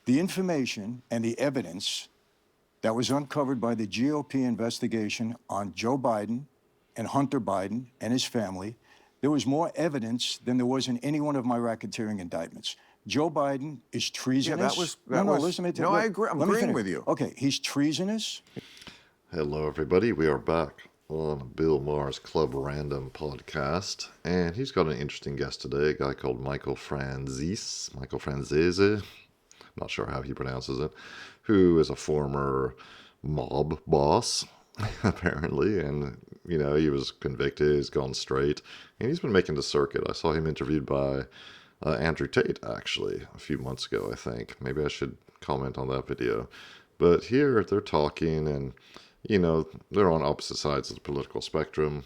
The information and the evidence that was uncovered by the GOP investigation on Joe Biden and Hunter Biden and his family, there was more evidence than there was in any one of my racketeering indictments. Joe Biden is treasonous. Yeah, listen to me. No, I agree. I'm agreeing with you. Okay, he's treasonous. Hello, everybody. We are back on Bill Maher's Club Random podcast, and he's got an interesting guest today, a guy called Michael Franzese. Not sure how he pronounces it, who is a former mob boss, apparently, and, you know, he was convicted, he's gone straight, and he's been making the circuit. I saw him interviewed by Andrew Tate, actually, a few months ago, I think. Maybe I should comment on that video. But here, they're talking, and, you know, they're on opposite sides of the political spectrum,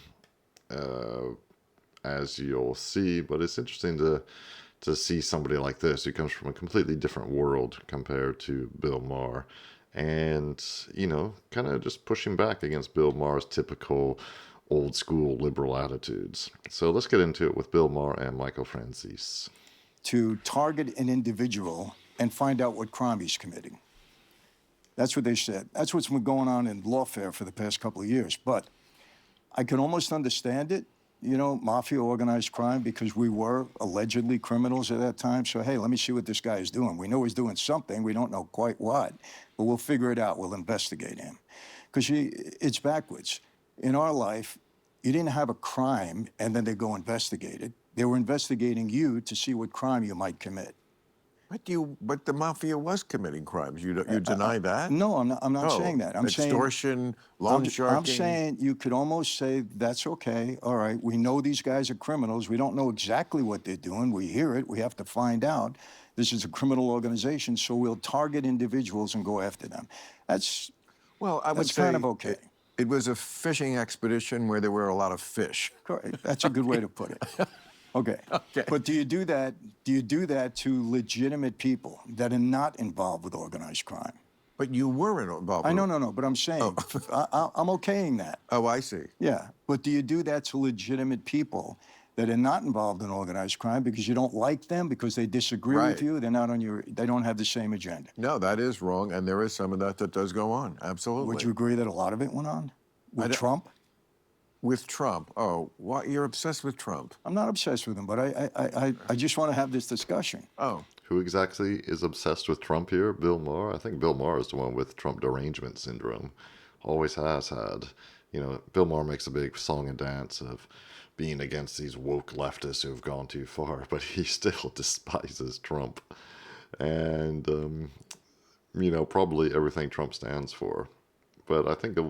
as you'll see, but it's interesting to see somebody like this who comes from a completely different world compared to Bill Maher, and, you know, kind of just pushing back against Bill Maher's typical old school liberal attitudes. So let's get into it with Bill Maher and Michael Franzese. To target an individual and find out what crime he's committing. That's what they said. That's what's been going on in lawfare for the past couple of years. But I can almost understand it, you know, mafia, organized crime, because we were allegedly criminals at that time. So, hey, let me see what this guy is doing. We know he's doing something. We don't know quite what, but we'll figure it out. We'll investigate him. Because it's backwards. In our life, you didn't have a crime and then they go investigate it. They were investigating you to see what crime you might commit. But the mafia was committing crimes. You deny that? No, I'm not saying that. I'm saying extortion, loan sharking. I'm saying you could almost say that's okay. All right, we know these guys are criminals. We don't know exactly what they're doing. We hear it. We have to find out. This is a criminal organization, so we'll target individuals and go after them. That's I would say kind of okay. It was a fishing expedition where there were a lot of fish. Correct. That's a good way to put it. Okay. But do you do that? Do you do that to legitimate people that are not involved with organized crime? But you were involved. No. But I'm saying I'm okaying that. Oh, I see. Yeah. But do you do that to legitimate people that are not involved in organized crime because you don't like them, because they disagree with you? They're not on your. They don't have the same agenda. No, that is wrong, and there is some of that does go on. Absolutely. Would you agree that a lot of it went on with Trump? With Trump? Oh, what? You're obsessed with Trump? I'm not obsessed with him, but I just want to have this discussion. Oh. Who exactly is obsessed with Trump here? Bill Maher? I think Bill Maher is the one with Trump derangement syndrome. Always has had. You know, Bill Maher makes a big song and dance of being against these woke leftists who have gone too far, but he still despises Trump. And, you know, probably everything Trump stands for. But I think it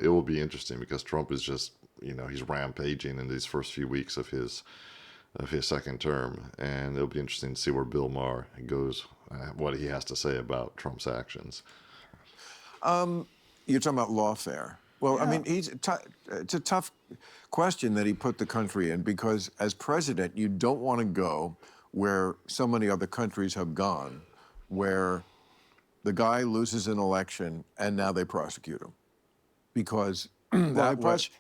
will be interesting because Trump is just, you know, he's rampaging in these first few weeks of his second term, and it'll be interesting to see where Bill Maher goes, what he has to say about Trump's actions. You're talking about lawfare. Well, Yeah. I mean, it's a tough question that he put the country in, because as president, you don't want to go where so many other countries have gone, where the guy loses an election and now they prosecute him. Because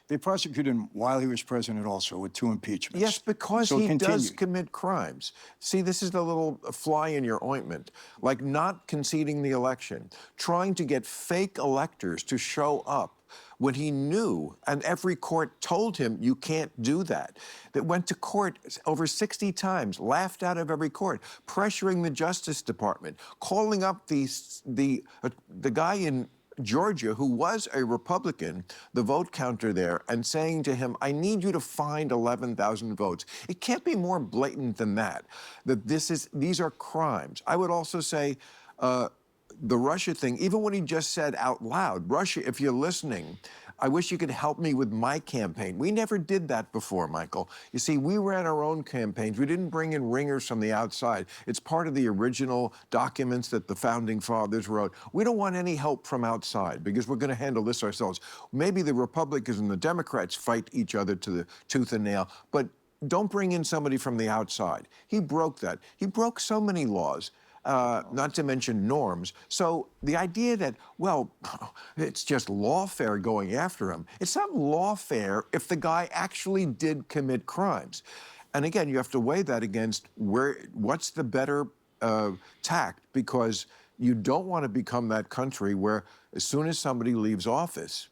they prosecuted him while he was president also with 2 impeachments. Yes, because so he does commit crimes. See, this is the little fly in your ointment. Like not conceding the election, trying to get fake electors to show up when he knew, and every court told him, you can't do that. That went to court over 60 times, laughed out of every court, pressuring the Justice Department, calling up the guy in Georgia, who was a Republican, the vote counter there, and saying to him, I need you to find 11,000 votes. It can't be more blatant than that these are crimes. I would also say the Russia thing, even what he just said out loud, Russia, if you're listening, I wish you could help me with my campaign. We never did that before, Michael. You see, we ran our own campaigns. We didn't bring in ringers from the outside. It's part of the original documents that the founding fathers wrote. We don't want any help from outside because we're going to handle this ourselves. Maybe the Republicans and the Democrats fight each other to the tooth and nail, but don't bring in somebody from the outside. He broke that. He broke so many laws. Not to mention norms. So the idea that, well, it's just lawfare going after him, it's not lawfare if the guy actually did commit crimes. And again, you have to weigh that against what's the better tact, because You don't want to become that country where as soon as somebody leaves office,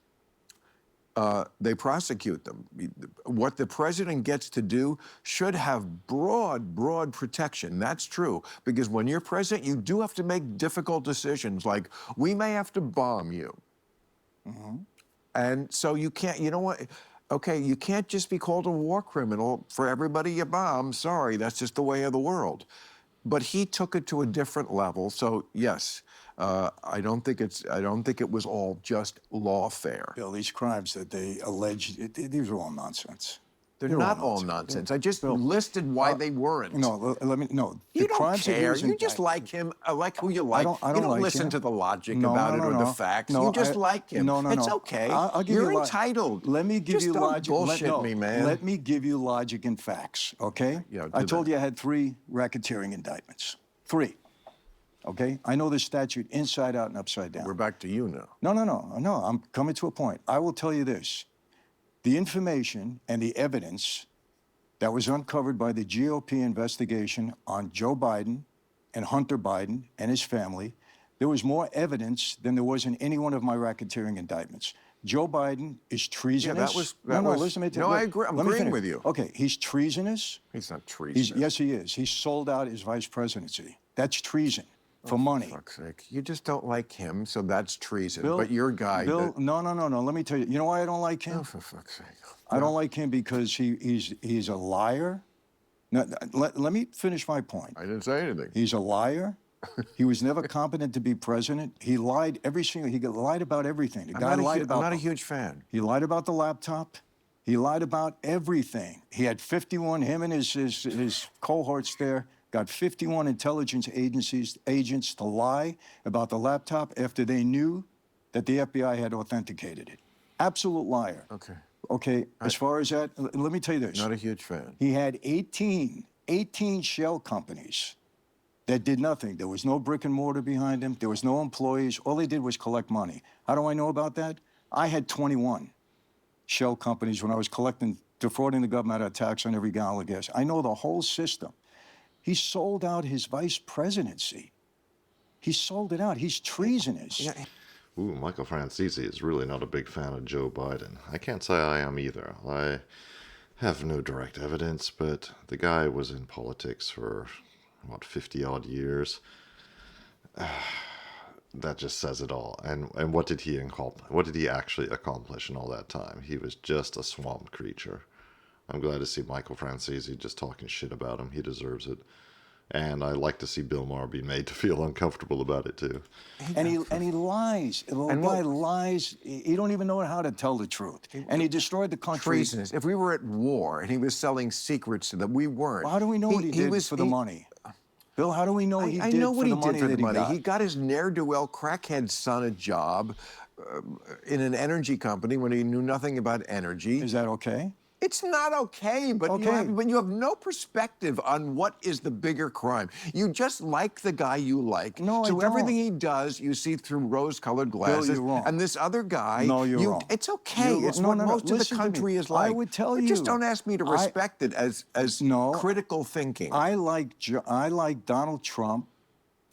they prosecute them. What the president gets to do should have broad protection. That's true. Because when you're president, you do have to make difficult decisions like, we may have to bomb you. And so you can't, you know what? Okay, you can't just be called a war criminal for everybody you bomb. Sorry, that's just the way of the world. But he took it to a different level. So yes, I don't think it was all just lawfare. Bill, these crimes that they allege, these are all nonsense. They're not all nonsense. I just listed why they weren't. No, let me, no. You the don't crimes that he care. was You just like him. I like who you like. I don't you don't like listen him. to the logic No, about no, it or no, the no. facts. No, you just like him. No, It's no. okay. I'll give You're you entitled. Let me give just you don't logic. bullshit me, man. Let me give you logic and facts, okay? Yeah, I do told that. you I had 3 racketeering indictments. 3. Okay? I know the statute inside out and upside down. We're back to you now. No. I'm coming to a point. I will tell you this. The information and the evidence that was uncovered by the GOP investigation on Joe Biden and Hunter Biden and his family, there was more evidence than there was in any one of my racketeering indictments. Joe Biden is treasonous. Listen to me. No, I agree. I'm Let me agreeing finish. with you. Okay, he's treasonous. He's not treasonous. Yes, he is. He sold out his vice presidency. That's treason for money. For fuck's sake. You just don't like him, so that's treason. Bill, but your guy... Bill, no. Let me tell you. You know why I don't like him? Oh, for fuck's sake. I don't like him because he's a liar. No, let me finish my point. I didn't say anything. He's a liar. He was never competent to be president. He lied he lied about everything. The guy lied about. I'm not a huge fan. He lied about the laptop. He lied about everything. He had 51. Him and his cohorts there got 51 intelligence agents to lie about the laptop after they knew that the FBI had authenticated it. Absolute liar. Okay. Okay, as far as that, let me tell you this. Not a huge fan. He had 18 shell companies that did nothing. There was no brick and mortar behind him. There was no employees. All they did was collect money. How do I know about that? I had 21 shell companies when I was defrauding the government out of tax on every gallon of gas. I know the whole system. He sold out his vice presidency. He sold it out. He's treasonous. Yeah. Ooh, Michael Franzese is really not a big fan of Joe Biden. I can't say I am either. I have no direct evidence, but the guy was in politics for, 50-odd years. That just says it all. And what did he accomplish? What did he actually accomplish in all that time? He was just a swamp creature. I'm glad to see Michael Franzese just talking shit about him. He deserves it. And I like to see Bill Maher be made to feel uncomfortable about it too. And he lies. The guy lies. He don't even know how to tell the truth. And he destroyed the country. Treasonous. If we were at war and he was selling secrets to them, we weren't. Well, how do we know what he did for the money? Bill, how do we know I know what he did for the money. He He got his ne'er-do-well crackhead son a job in an energy company when he knew nothing about energy. Is that okay? It's not okay, but you have no perspective on what is the bigger crime. You just like the guy you like. No, I so don't. everything he does, you see through rose-colored glasses. Bill, you're wrong. And this other guy, no, you're wrong. It's okay. It's what most of the country is like. I would tell you. Just don't ask me to respect it as critical thinking. I like Donald Trump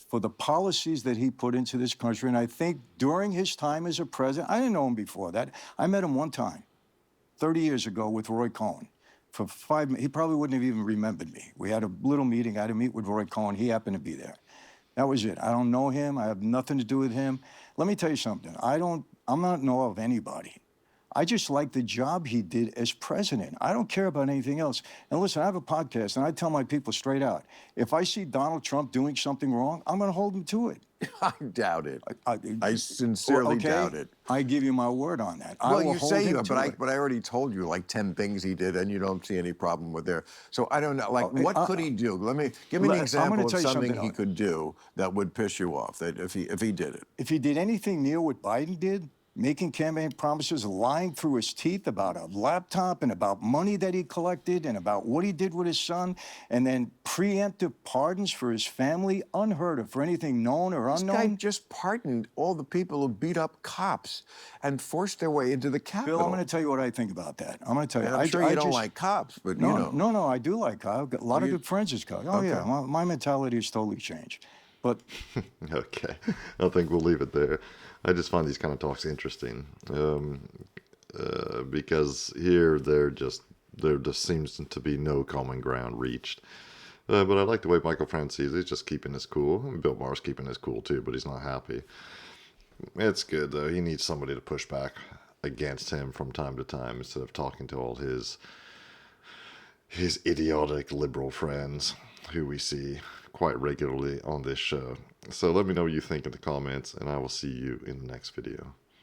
for the policies that he put into this country, and I think during his time as a president, I didn't know him before that. I met him one time. 30 years ago with Roy Cohn. For 5 minutes, he probably wouldn't have even remembered me. We had a little meeting. I had to meet with Roy Cohn. He happened to be there. That was it. I don't know him. I have nothing to do with him. Let me tell you something. I'm not know of anybody. I just like the job he did as president. I don't care about anything else. And listen, I have a podcast, and I tell my people straight out, if I see Donald Trump doing something wrong, I'm going to hold him to it. I doubt it. I sincerely doubt it. I give you my word on that. Well, I will you hold say him you, to it. but I already told you like 10 things he did, and you don't see any problem with there. So I don't know. Like, what could he do? Give me an example of something he could do that would piss you off. That if he did it. If he did anything near what Biden did, making campaign promises, lying through his teeth about a laptop and about money that he collected and about what he did with his son, and then preemptive pardons for his family, unheard of for anything known or unknown. This guy just pardoned all the people who beat up cops and forced their way into the Capitol. Bill, I'm going to tell you what I think about that. I'm going to tell you. I'm sure you don't like cops, but no, you know. No, I do like cops. I've got a lot of good friends as cops. Oh, Okay. yeah, my mentality has totally changed. But Okay, I think we'll leave it there. I just find these kind of talks interesting because here there just seems to be no common ground reached. But I like the way Michael Franzese is just keeping his cool. Bill Maher's keeping his cool too, but he's not happy. It's good though. He needs somebody to push back against him from time to time instead of talking to all his idiotic liberal friends who we see quite regularly on this show. So let me know what you think in the comments, and I will see you in the next video.